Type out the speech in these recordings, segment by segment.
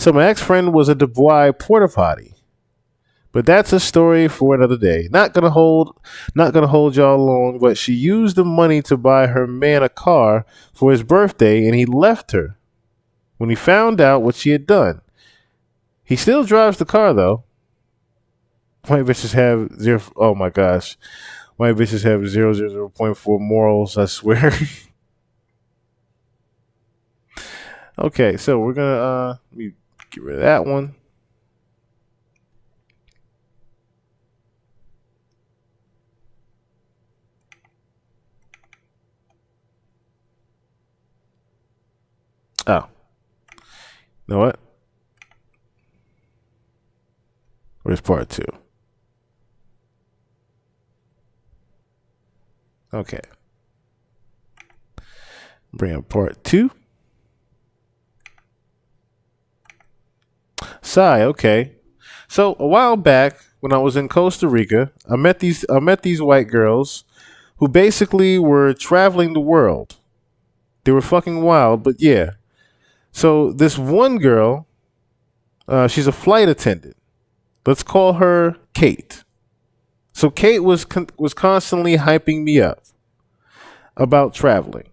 So my ex-friend was a Dubois porta potty. But that's a story for another day. Not gonna hold y'all long, but she used the money to buy her man a car for his birthday and he left her when he found out what she had done. He still drives the car though. White bitches have zero. Oh my gosh, white bitches have 0.4 morals. I swear. Okay, so we're gonna let me get rid of that one. Oh, you know what? Where's part two? Okay, bring up part two. Sigh. Okay. So a while back, when I was in Costa Rica, I met these white girls who basically were traveling the world. They were fucking wild, but yeah. So this one girl, she's a flight attendant. Let's call her Kate. So Kate was constantly hyping me up about traveling.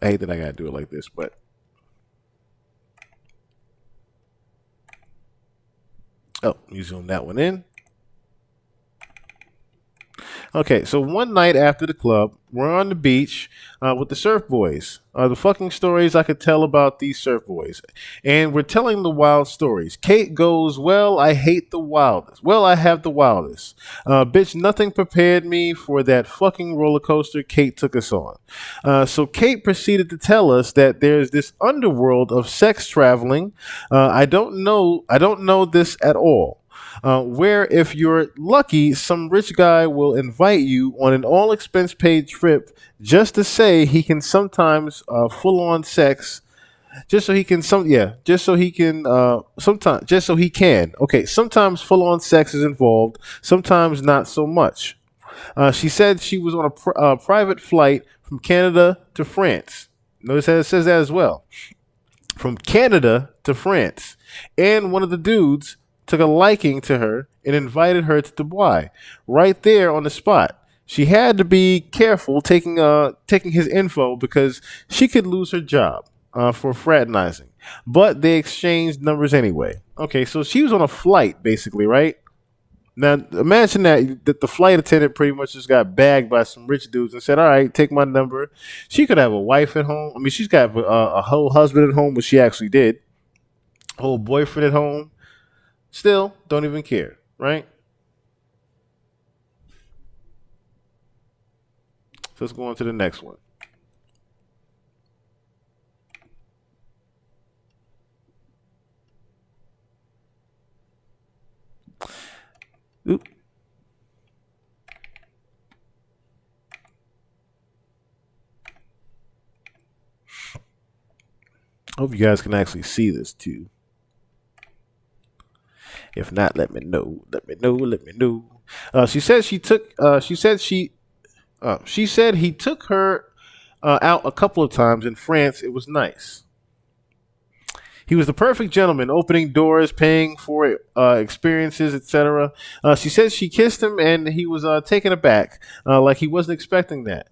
I hate that I gotta do it like this, but oh, you zoom that one in. Okay, so one night after the club, we're on the beach with the surf boys. The fucking stories I could tell about these surf boys. And we're telling the wild stories. Kate goes, well, I hate the wildest. Well, I have the wildest. Bitch, nothing prepared me for that fucking roller coaster Kate took us on. So Kate proceeded to tell us that there's this underworld of sex traveling. I don't know this at all, where if you're lucky, some rich guy will invite you on an all expense paid trip just to say he can sometimes full on sex. Just so he can some yeah, just so he can sometimes just so he can. Okay, sometimes full on sex is involved, sometimes not so much. She said she was on a private flight from Canada to France. Notice how it says that as well, from Canada to France. And one of the dudes took a liking to her and invited her to Dubai right there on the spot. She had to be careful taking his info because she could lose her job for fraternizing. But they exchanged numbers anyway. Okay, so she was on a flight basically, right? Now imagine that the flight attendant pretty much just got bagged by some rich dudes and said, "All right, take my number." She could have a wife at home. I mean, she's got a whole husband at home, which she actually did. Whole boyfriend at home. Still, don't even care, right? So let's go on to the next one. Oop. Hope you guys can actually see this too. If not, let me know. Let me know. Let me know. She said she took. She said she. She said he took her out a couple of times in France. It was nice. He was the perfect gentleman, opening doors, paying for experiences, etc. She said she kissed him and he was taken aback, like he wasn't expecting that.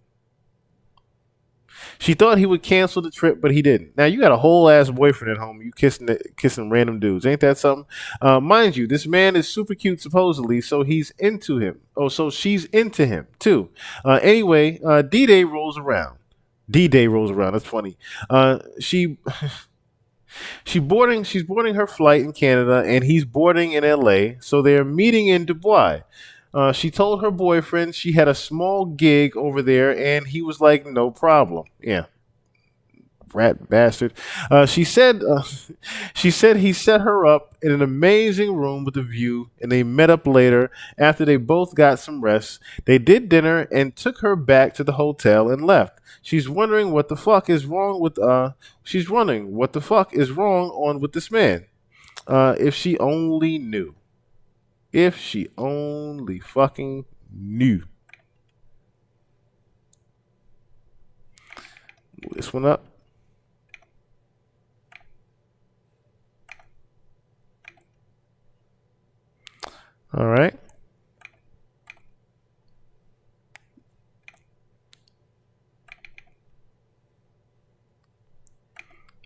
She thought he would cancel the trip, but he didn't. Now you got a whole ass boyfriend at home. You kissing random dudes, ain't that something? Mind you, this man is super cute supposedly, so he's into him. Oh, so she's into him too. Anyway, D Day rolls around. D Day rolls around. That's funny. She's boarding her flight in Canada, and he's boarding in L.A. So they're meeting in Dubai. She told her boyfriend she had a small gig over there, and he was like, "No problem." Yeah, rat bastard. She said she said he set her up in an amazing room with a view, and they met up later after they both got some rest. They did dinner and took her back to the hotel and left. She's wondering what the fuck is wrong with she's wondering what the fuck is wrong on with this man. If she only knew. If she only fucking knew. this one up. All right.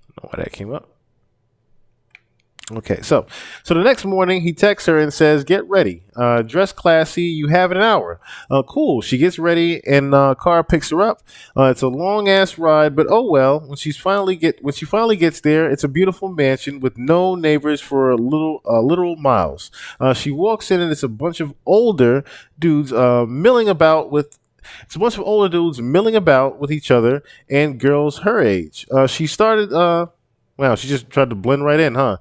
I don't know why that came up. Okay, so the next morning he texts her and says, "Get ready, dress classy. You have an hour." Cool. She gets ready, and car picks her up. It's a long ass ride, but oh well. When she finally gets there, it's a beautiful mansion with no neighbors for literal miles. She walks in, and it's a bunch of older dudes milling about with. It's a bunch of older dudes milling about with each other and girls her age. She started. Wow, she just tried to blend right in, huh?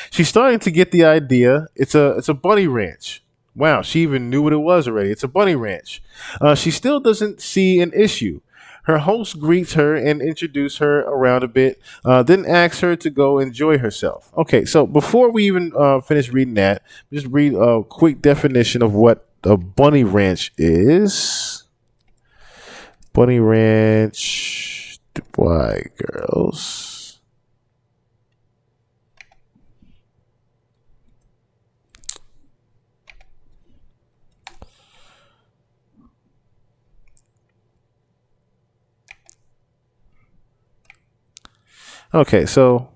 She's starting to get the idea. It's a bunny ranch. Wow, she even knew what it was already. It's a bunny ranch. She still doesn't see an issue. Her host greets her and introduces her around a bit, then asks her to go enjoy herself. Okay, so before we even finish reading that, just read a quick definition of what a bunny ranch is. Bunny ranch, Dubai girls. Okay, so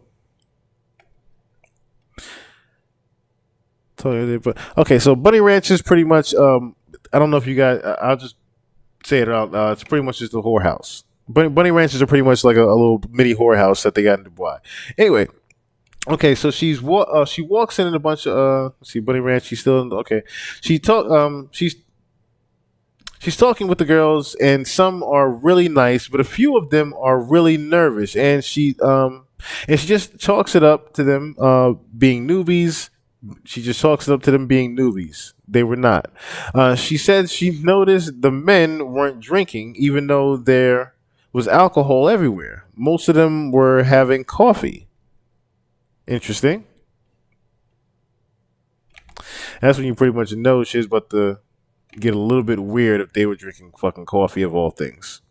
so Bunny Ranch is pretty much. I don't know if you guys. I'll just say it out. It's pretty much just a whorehouse. Bunny Ranches are pretty much like a little mini whorehouse that they got in Dubai. Anyway, okay, so she walks in a bunch of let's see, Bunny Ranch. She's still in, okay. She's talking with the girls, and some are really nice, but a few of them are really nervous, and she just chalks it up to them being newbies. She just chalks it up to them being newbies. They were not. She said she noticed the men weren't drinking, even though there was alcohol everywhere. Most of them were having coffee. Interesting. That's when you pretty much know shit's about to get a little bit weird if they were drinking fucking coffee of all things.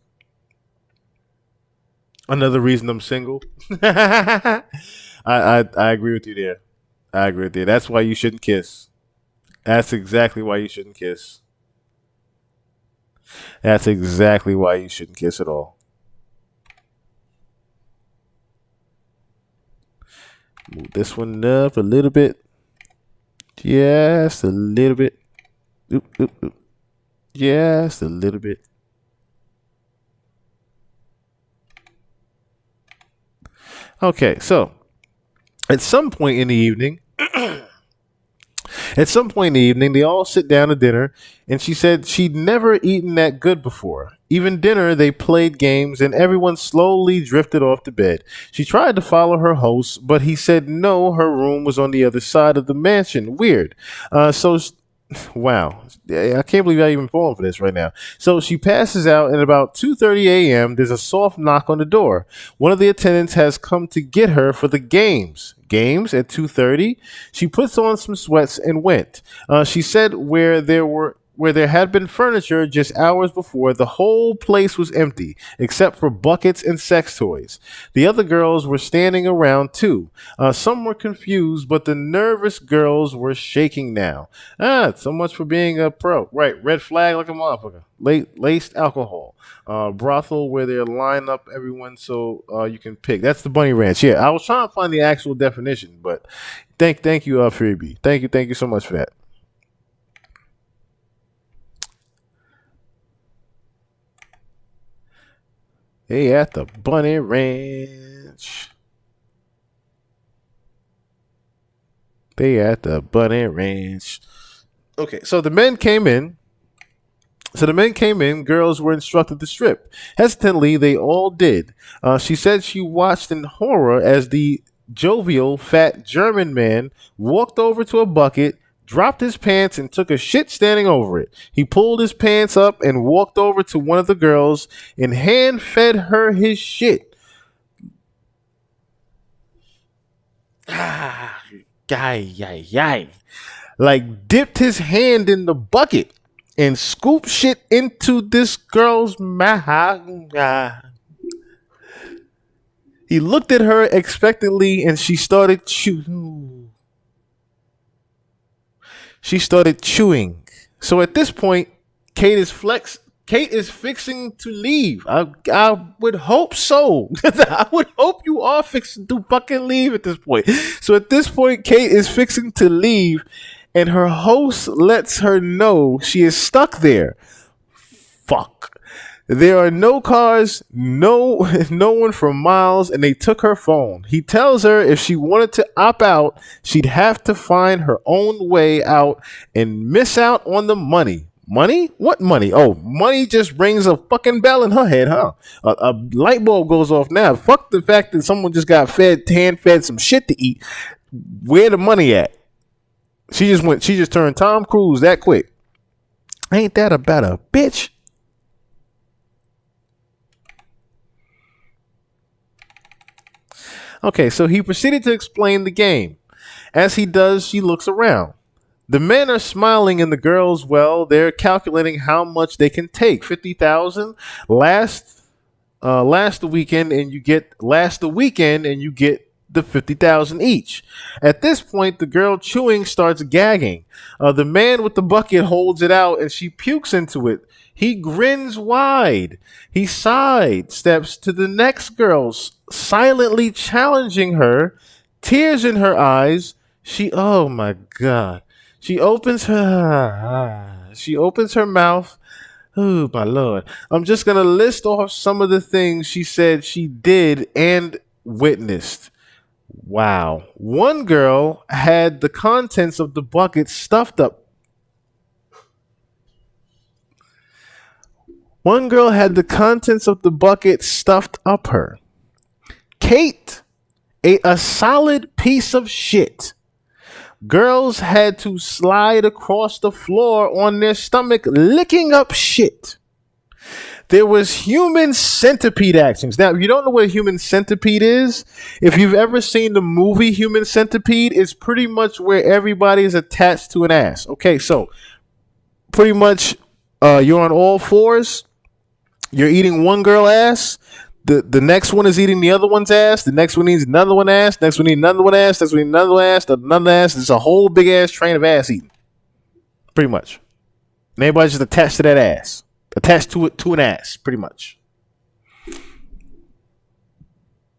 Another reason I'm single. I agree with you there. I agree with you. That's why you shouldn't kiss. That's exactly why you shouldn't kiss. That's exactly why you shouldn't kiss at all. Move this one up a little bit. Just a little bit. Oop, oop, oop. Just a little bit. Okay, so at some point in the evening, they all sit down to dinner, and she said she'd never eaten that good before. Even dinner, they played games, and everyone slowly drifted off to bed. She tried to follow her host, but he said no, her room was on the other side of the mansion. Weird. Wow, I can't believe I even fallen for this right now. So she passes out, and about 2:30 a.m., there's a soft knock on the door. One of the attendants has come to get her for the games. Games at 2:30. She puts on some sweats and went. She said where there had been furniture just hours before, the whole place was empty, except for buckets and sex toys. The other girls were standing around too. Some were confused, but the nervous girls were shaking now. So much for being a pro. Right, red flag like a motherfucker. Laced alcohol. Brothel where they line up everyone so you can pick. That's the Bunny Ranch. Yeah, I was trying to find the actual definition, but thank you, Freebie. Thank you so much for that. They at the Bunny Ranch. They at the Bunny Ranch. Okay, so the men came in. Girls were instructed to strip. Hesitantly, they all did. She said she watched in horror as the jovial, fat German man walked over to a bucket, dropped his pants, and took a shit standing over it. He pulled his pants up and walked over to one of the girls and hand fed her his shit. Ah, guy. Like dipped his hand in the bucket and scooped shit into this girl's mouth. He looked at her expectantly, and she started chewing. So at this point, Kate is flex. Kate is fixing to leave. I would hope so. I would hope you are fixing to fucking leave at this point. So at this point, Kate is fixing to leave, and her host lets her know she is stuck there. Fuck. There are no cars, no one for miles, and they took her phone. He tells her if she wanted to opt out, she'd have to find her own way out and miss out on the money. Money? What money? Oh, money just rings a fucking bell in her head, huh? A light bulb goes off now. Fuck the fact that someone just got hand fed some shit to eat. Where the money at? She just turned Tom Cruise that quick. Ain't that about a bitch? Okay, so he proceeded to explain the game. As he does, she looks around. The men are smiling and the girls, well, they're calculating how much they can take. 50,000 last the weekend and you get the 50,000 each. At this point, the girl chewing starts gagging. The man with the bucket holds it out and she pukes into it. He grins wide. He sidesteps to the next girl, silently challenging her, tears in her eyes. Oh my God. She opens her mouth. Oh my Lord. I'm just going to list off some of the things she said she did and witnessed. Wow. One girl had the contents of the bucket stuffed up. One girl had the contents of the bucket stuffed up her. Kate ate a solid piece of shit. Girls had to slide across the floor on their stomach, licking up shit. There was human centipede actions. Now, if you don't know what a human centipede is, if you've ever seen the movie Human Centipede, it's pretty much where everybody is attached to an ass. Okay, so pretty much you're on all fours. You're eating one girl ass. The next one is eating the other one's ass. The next one eats another one ass. Next one eats another one ass. Next one eats another ass. Another ass. It's a whole big ass train of ass eating. Pretty much. And everybody's just attached to that ass. Attached to an ass. Pretty much.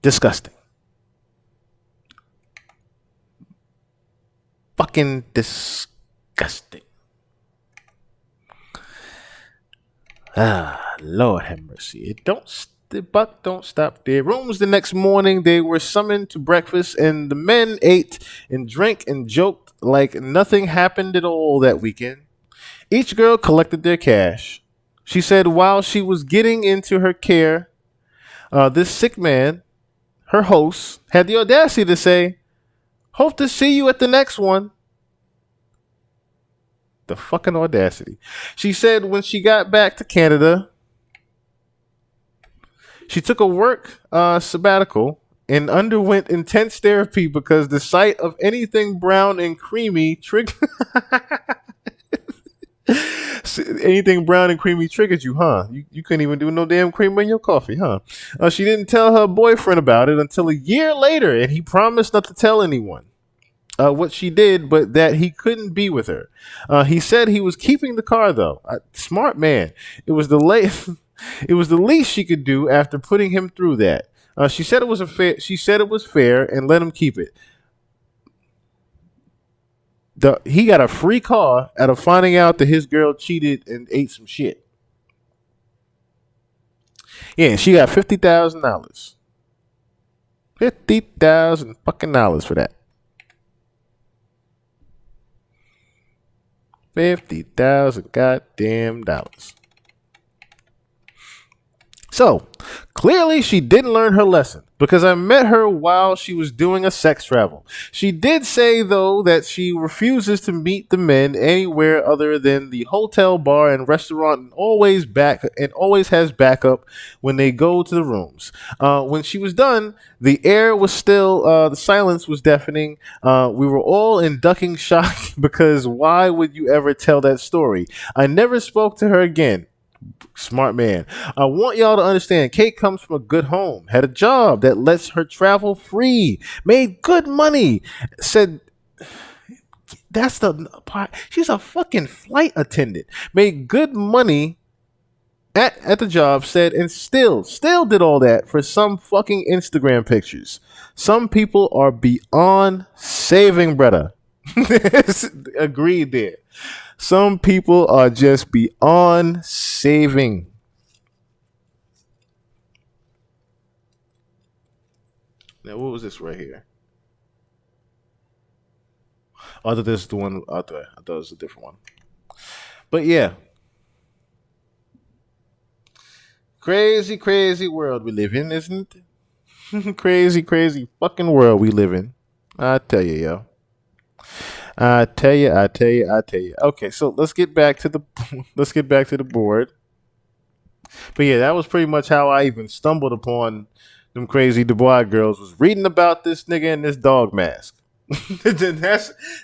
Disgusting. Fucking disgusting. Ah, Lord have mercy. The buck don't stop there. Rooms the next morning, they were summoned to breakfast, and the men ate and drank and joked like nothing happened at all that weekend. Each girl collected their cash. She said while she was getting into her care, this sick man, her host, had the audacity to say, "Hope to see you at the next one." The fucking audacity. She said when she got back to Canada, she took a work sabbatical and underwent intense therapy because the sight of anything brown and creamy anything brown and creamy triggered you, huh? You couldn't even do no damn cream in your coffee, huh? She didn't tell her boyfriend about it until a year later, and he promised not to tell anyone what she did, but that he couldn't be with her. He said he was keeping the car, though. Smart man. It was the it was the least she could do after putting him through that. She said it was fair and let him keep it. He got a free car out of finding out that his girl cheated and ate some shit. Yeah, she got $50,000. $50,000 fucking dollars for that. $50,000 goddamn dollars. So, clearly she didn't learn her lesson because I met her while she was doing a sex travel. She did say, though, that she refuses to meet the men anywhere other than the hotel, bar, and restaurant, and always has backup when they go to the rooms. When she was done, the air was still, the silence was deafening. We were all in ducking shock because why would you ever tell that story? I never spoke to her again. Smart man. I want y'all to understand Kate comes from a good home, had a job that lets her travel free, made good money. Said that's the part. She's a fucking flight attendant. Made good money at the job, said, and still did all that for some fucking Instagram pictures. Some people are beyond saving, brother. Agreed there. Some people are just beyond saving. Now, what was this right here? Oh, I thought this was the one out there. I thought it was a different one. But yeah, crazy, crazy world we live in, isn't it? Crazy, crazy fucking world we live in. I tell you, yo. I tell you. Okay, so let's get back to the let's get back to the board. But yeah, that was pretty much how I even stumbled upon them crazy Dubois girls. Was reading about this nigga in this dog mask.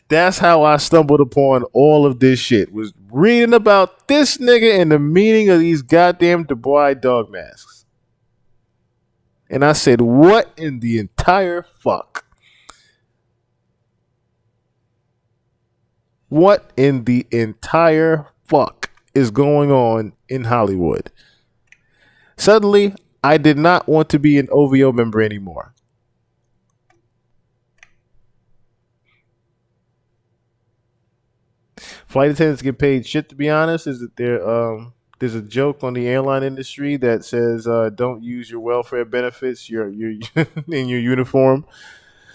that's how I stumbled upon all of this shit. Was reading about this nigga and the meaning of these goddamn Dubois dog masks. And I said, what in the entire fuck? What in the entire fuck is going on in Hollywood? Suddenly, I did not want to be an OVO member anymore. Flight attendants get paid shit, to be honest. Is that there's a joke on the airline industry that says don't use your welfare benefits your in your uniform.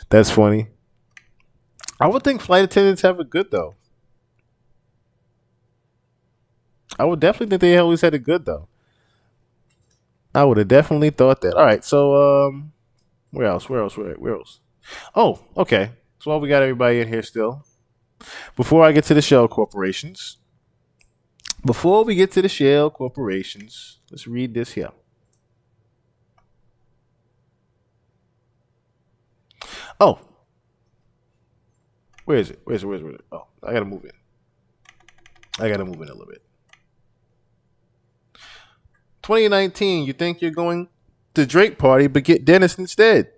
That's funny. I would think flight attendants have it good though. I would definitely think they always had it good though. I would have definitely thought that. All right, so where else? Where else? Oh, okay. So while we got everybody in here still, before I get to the shell corporations, before we get to the shell corporations, let's read this here. Oh, where is it? Where's it? Oh, I gotta move in. I gotta move in a little bit. 2019, you think you're going to Drake party, but get Dennis instead.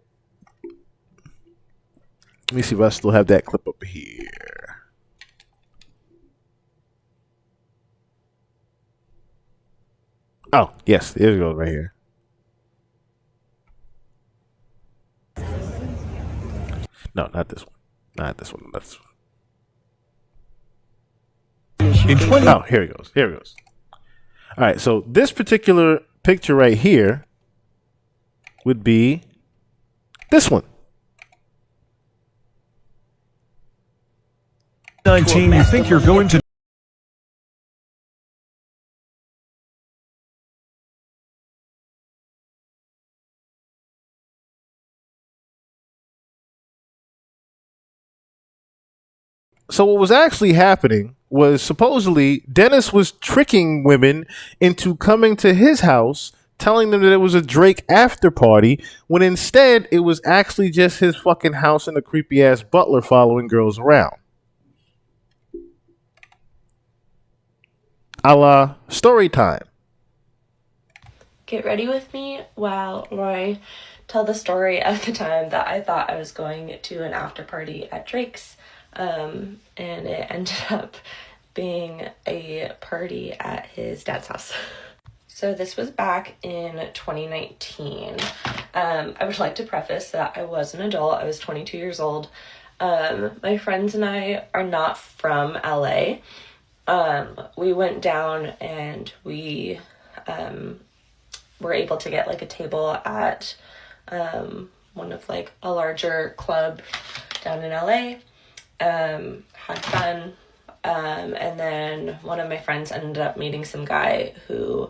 Let me see if I still have that clip up here. Oh, yes, there it goes right here. No, not this one. Not this one. Not this one. Oh, here it goes. Here it goes. All right, so this particular picture right here would be this one. 19, you think you're going to So what was actually happening was supposedly Dennis was tricking women into coming to his house, telling them that it was a Drake after party, when instead it was actually just his fucking house and a creepy ass butler following girls around. A la story time. Get ready with me while Roy tell the story of the time that I thought I was going to an after party at Drake's. And it ended up being a party at his dad's house. So this was back in 2019. I would like to preface that I was an adult. I was 22 years old. My friends and I are not from LA. We went down and we were able to get like a table at one of like a larger club down in LA. Had fun, and then one of my friends ended up meeting some guy who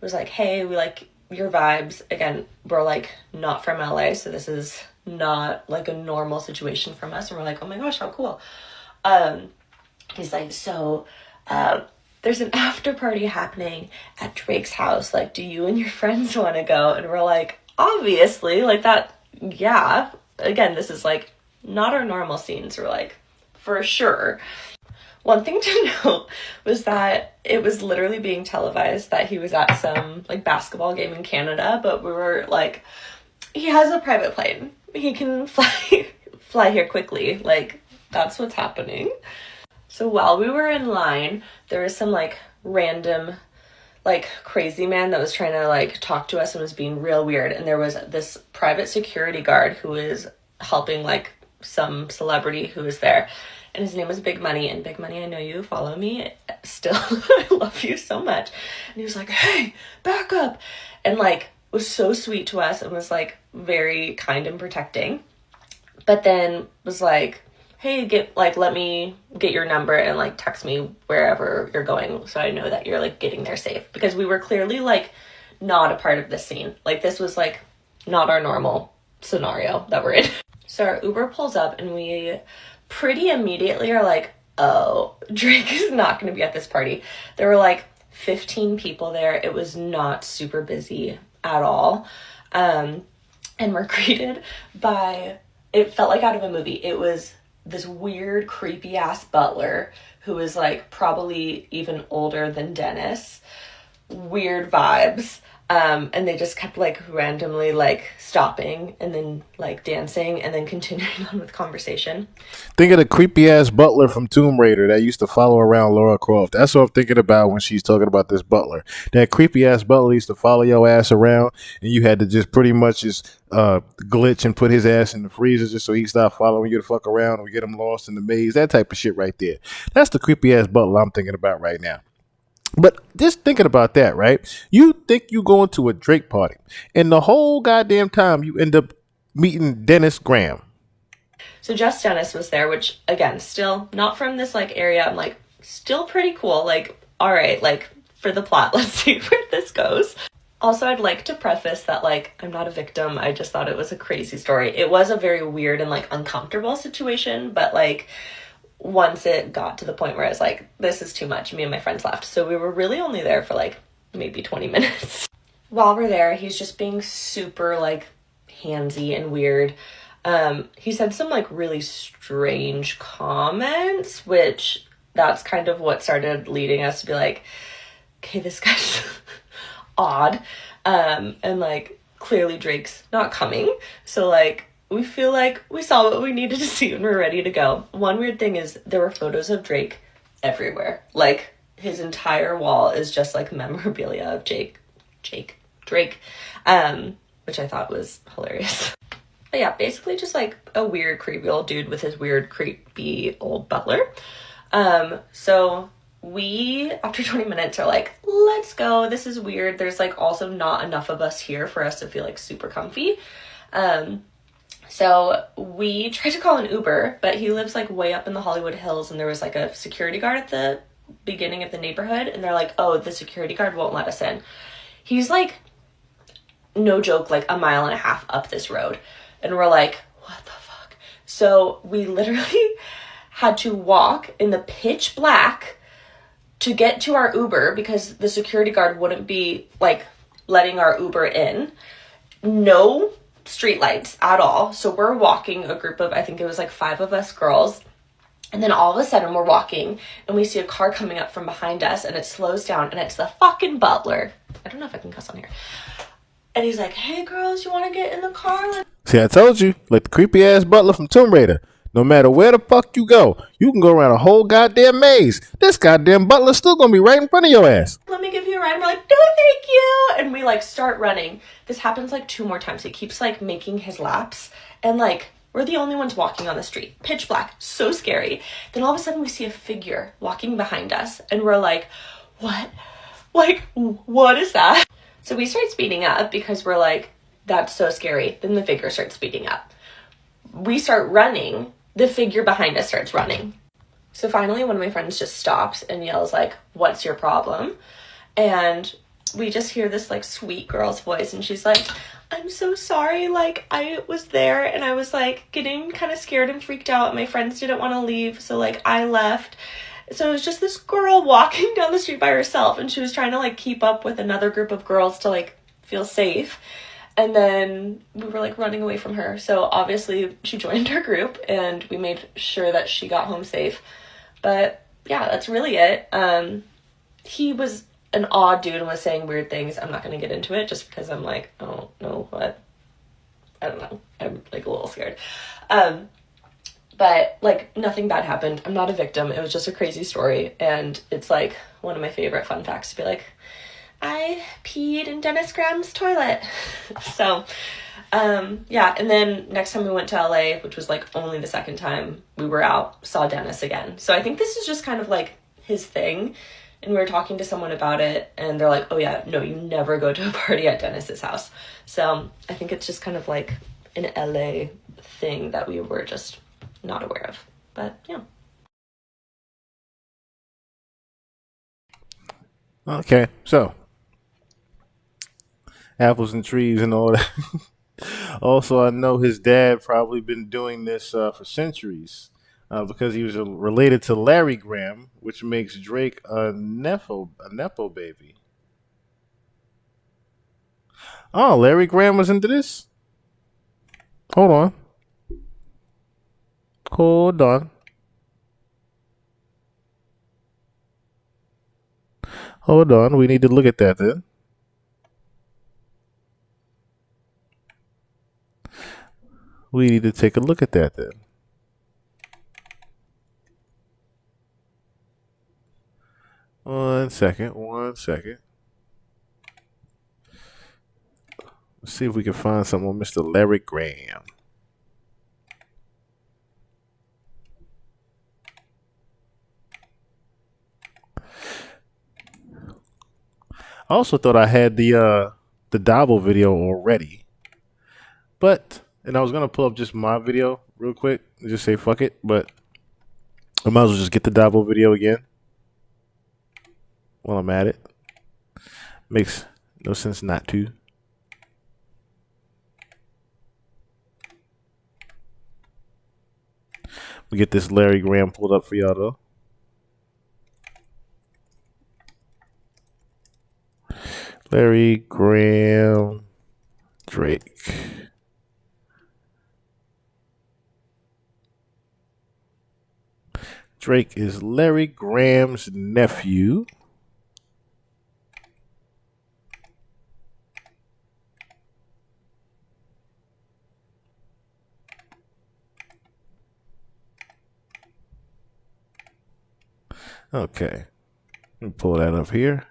was like, hey, we like your vibes. Again, we're like not from LA, so this is not like a normal situation from us, and we're like, oh my gosh, how cool. He's like, so there's an after party happening at Drake's house, like, do you and your friends want to go? And we're like, obviously, like that, yeah. Again, this is like not our normal scenes. We're like, for sure. One thing to note was that it was literally being televised that he was at some like basketball game in Canada, but we were like, he has a private plane. He can fly here quickly. Like, that's what's happening. So while we were in line, there was some like random like crazy man that was trying to like talk to us and was being real weird, and there was this private security guard who was helping like some celebrity who was there, and his name was Big Money. And Big Money, I know you follow me still. I love you so much. And he was like, hey, back up, and like was so sweet to us and was like very kind and protecting, but then was like, hey, let me get your number and like text me wherever you're going so I know that you're like getting there safe, because we were clearly like not a part of this scene. Like, this was like not our normal scenario that we're in. So our Uber pulls up and we pretty immediately are like, oh, Drake is not going to be at this party. There were like 15 people there. It was not super busy at all. And we're greeted by, it felt like out of a movie. It was this weird, creepy ass butler who was like probably even older than Dennis. Weird vibes. And they just kept like randomly like stopping and then like dancing and then continuing on with conversation. Think of the creepy ass butler from Tomb Raider that used to follow around Lara Croft. That's what I'm thinking about when she's talking about this butler. That creepy ass butler used to follow your ass around, and you had to just pretty much just glitch and put his ass in the freezer just so he stopped following you to fuck around or get him lost in the maze. That type of shit right there. That's the creepy ass butler I'm thinking about right now. But just thinking about that, right? You think you going to a Drake party, and the whole goddamn time you end up meeting Dennis Graham. So just Dennis was there, which again, still not from this like area. I'm like, still pretty cool. Like, all right, like for the plot, let's see where this goes. Also, I'd like to preface that like I'm not a victim. I just thought it was a crazy story. It was a very weird and like uncomfortable situation, but like once it got to the point where I was like, this is too much, me and my friends left. So we were really only there for like maybe 20 minutes. While we're there, he's just being super like handsy and weird. He said some like really strange comments, which that's kind of what started leading us to be like, okay, this guy's odd. And like clearly Drake's not coming. So like we feel like we saw what we needed to see and we're ready to go. One weird thing is there were photos of Drake everywhere. Like his entire wall is just like memorabilia of Drake, which I thought was hilarious. But yeah, basically just like a weird, creepy old dude with his weird, creepy old butler. So we, after 20 minutes, are like, let's go. This is weird. There's like also not enough of us here for us to feel like super comfy. So we tried to call an Uber, but he lives like way up in the Hollywood Hills, and there was like a security guard at the beginning of the neighborhood, and they're like, oh, the security guard won't let us in. He's like, no joke, like 1.5 miles up this road. And we're like, what the fuck? So we literally had to walk in the pitch black to get to our Uber because the security guard wouldn't be like letting our Uber in. No street lights at all. So we're walking, a group of, I think it was like 5 of us girls. And then all of a sudden we're walking and we see a car coming up from behind us, and it slows down, and it's the fucking butler. I don't know if I can cuss on here. And he's like, hey girls, you want to get in the car? See, I told you, like the creepy ass butler from Tomb Raider. No matter where the fuck you go, you can go around a whole goddamn maze. This goddamn butler's still gonna be right in front of your ass. Let me give you a ride. And we're like, no, thank you. And we like start running. This happens like 2 more times. He keeps like making his laps, and like we're the only ones walking on the street. Pitch black, so scary. Then all of a sudden we see a figure walking behind us, and we're like, what? Like, what is that? So we start speeding up because we're like, that's so scary. Then the figure starts speeding up. We start running. The figure behind us starts running. So finally, one of my friends just stops and yells like, what's your problem? And we just hear this like sweet girl's voice, and she's like, I'm so sorry. Like, I was there and I was like getting kind of scared and freaked out. My friends didn't want to leave, so like I left. So it was just this girl walking down the street by herself, and she was trying to like keep up with another group of girls to like feel safe. And then we were like running away from her. So obviously she joined our group, and we made sure that she got home safe. But yeah, that's really it. He was an odd dude and was saying weird things. I'm not going to get into it just because I'm like, I don't know what. I don't know. I'm like a little scared. But like nothing bad happened. I'm not a victim. It was just a crazy story. And it's like one of my favorite fun facts to be like, I peed in Dennis Graham's toilet. So, yeah. And then next time we went to LA, which was like only the second time we were out, saw Dennis again. So I think this is just kind of like his thing. And we were talking to someone about it and they're like, oh yeah, no, you never go to a party at Dennis's house. So I think it's just kind of like an LA thing that we were just not aware of. But yeah. Okay, so apples and trees and all that. Also, I know his dad probably been doing this for centuries because he was related to Larry Graham, which makes Drake a nepo baby. Oh, Larry Graham was into this. Hold on, hold on, hold on. We need to look at that then. We need to take a look at that then. One second, one second. Let's see if we can find something on Mr. Larry Graham. I also thought I had the Dabble video already, but and I was gonna pull up just my video real quick and just say fuck it, but I might as well just get the Dabble video again while I'm at it. Makes no sense not to. We get this Larry Graham pulled up for y'all though. Larry Graham Drake. Drake is Larry Graham's nephew. Okay. Let me pull that up here.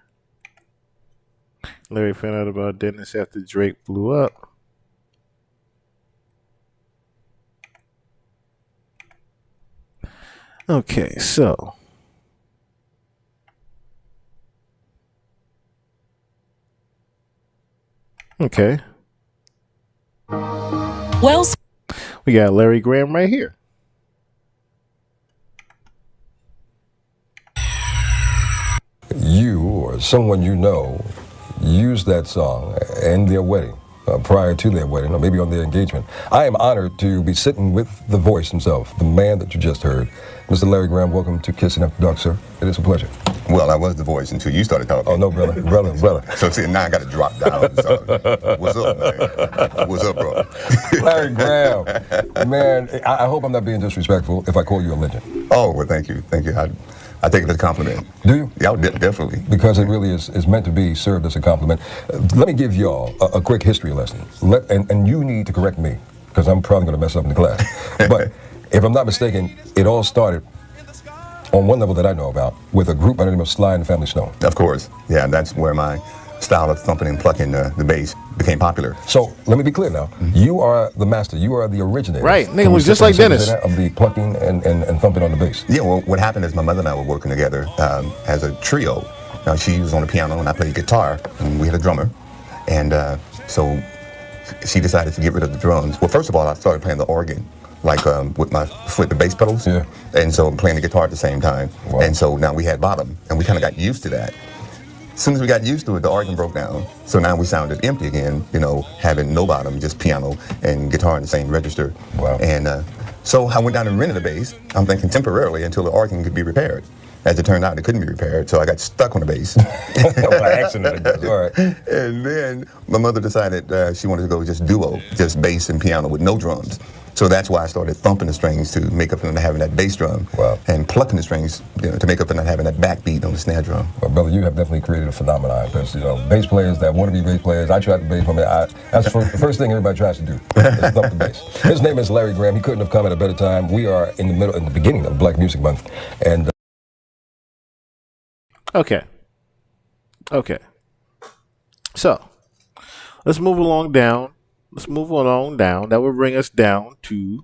Larry found out about Dennis after Drake blew up. Okay, so. Okay. Well, We got Larry Graham right here. You or someone you know used that song in their wedding, prior to their wedding, or maybe on their engagement. I am honored to be sitting with the voice himself, the man that you just heard. Mr. Larry Graham, welcome to Kissing After Dark, sir. It is a pleasure. Well, I was the voice until you started talking. Oh, no, brother. So see, now I got to drop down. So, what's up, man? What's up, bro? Larry Graham, man, I hope I'm not being disrespectful if I call you a legend. Oh, well, thank you. I take it as a compliment. Do you? Yeah, definitely. Because it really is meant to be served as a compliment. Let me give y'all a quick history lesson. And you need to correct me, because I'm probably going to mess up in the class. But if I'm not mistaken, it all started on one level that I know about with a group by the name of Sly and the Family Stone. Of course. Yeah, that's where my style of thumping and plucking the bass became popular. So let me be clear now. You are the master. You are the originator. Right, nigga Can was we just say like Dennis. that, of the plucking and thumping on the bass. Yeah, well, what happened is my mother and I were working together as a trio. Now, she was on the piano and I played guitar, and we had a drummer. And so she decided to get rid of the drums. Well, first of all, I started playing the organ, like with my foot, the bass pedals. Yeah. And so I'm playing the guitar at the same time. Wow. And so now we had bottom, and we kind of got used to that. As soon as we got used to it, the organ broke down. So now we sounded empty again, having no bottom, just piano and guitar in the same register. Wow. And so I went down and rented a bass, I'm thinking temporarily until the organ could be repaired. As it turned out, it couldn't be repaired, so I got stuck on the bass. By accident, I guess. All right. And then my mother decided she wanted to go just duo, just bass and piano with no drums. So that's why I started thumping the strings to make up for not having that bass drum, Wow. and plucking the strings, to make up for not having that backbeat on the snare drum. Well, brother, you have definitely created a phenomenon because, bass players that want to be bass players, I tried the bass for me. That's the first thing everybody tries to do is thump the bass. His name is Larry Graham. He couldn't have come at a better time. We are in the beginning of Black Music Month. And Okay. So let's move along down. That will bring us down to